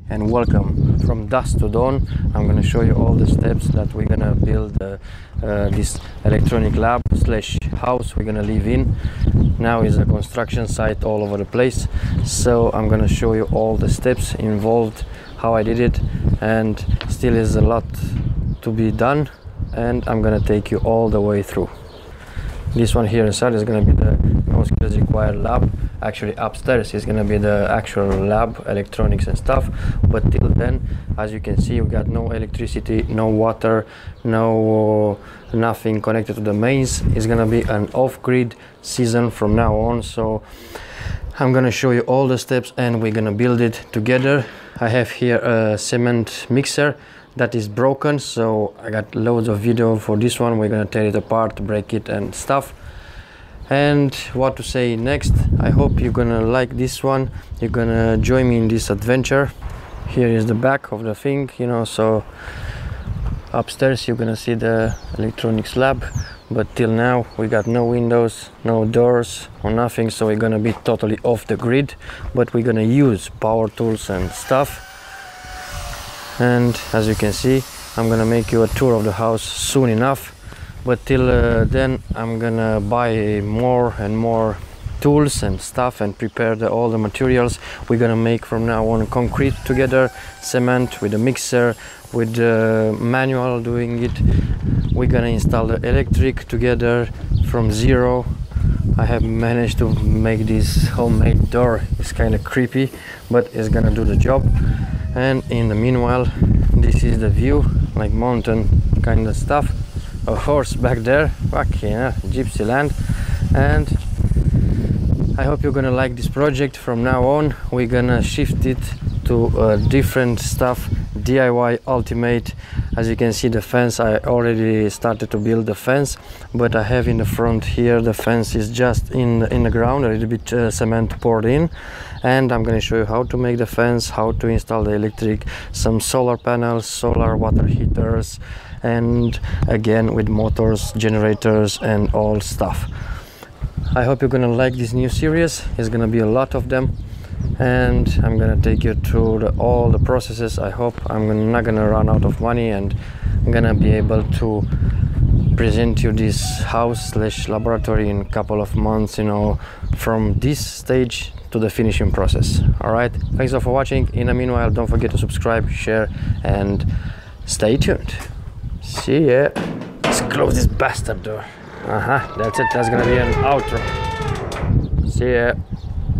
And welcome from dusk to dawn. I'm going to show you all the steps that we're going to build this electronic lab slash house we're going to live in. Now is a construction site all over the place, so I'm going to show you all the steps involved, how I did it, and still is a lot to be done, and I'm going to take you all the way through. This one here inside is going to be the no skills required lab. Actually upstairs is going to be the actual lab, electronics and stuff, but till then, as you can see, we got no electricity, no water, nothing connected to the mains. It's going to be an off-grid season from now on, so I'm going to show you all the steps and we're going to build it together. I have here a cement mixer that is broken, so I got loads of video for this one. We're going to tear it apart, break it and stuff. And what to say next, I hope you're gonna like this one. You're gonna join me in this adventure. Here is the back of the thing, you know, so upstairs you're gonna see the electronics lab, but till now we got no windows, no doors or nothing, so we're gonna be totally off the grid, but we're gonna use power tools and stuff. And as you can see, I'm gonna make you a tour of the house soon enough. But till then, I'm gonna buy more and more tools and stuff and prepare all the materials. We're gonna make from now on concrete together, cement with a mixer, with manual doing it. We're gonna install the electric together from zero. I have managed to make this homemade door. It's kind of creepy, but it's gonna do the job. And in the meanwhile, this is the view, like mountain kind of stuff. A horse back there, fuck yeah, gypsy land. And I hope you're gonna like this project. From now on we're gonna shift it to different stuff, DIY ultimate. As you can see, the fence, I already started to build the fence, but I have in the front here, the fence is just in the ground, a little bit cement poured in, and I'm going to show you how to make the fence, how to install the electric, some solar panels, solar water heaters, and again with motors, generators and all stuff. I hope you're gonna like this new series. It's gonna be a lot of them, and I'm gonna take you through all the processes. I hope I'm not gonna run out of money, and I'm gonna be able to present you this house slash laboratory in a couple of months, you know, from this stage to the finishing process. All right, thanks all for watching. In the meanwhile, don't forget to subscribe, share and stay tuned. See ya. Let's close this bastard door. That's it. That's gonna be an outro. See ya.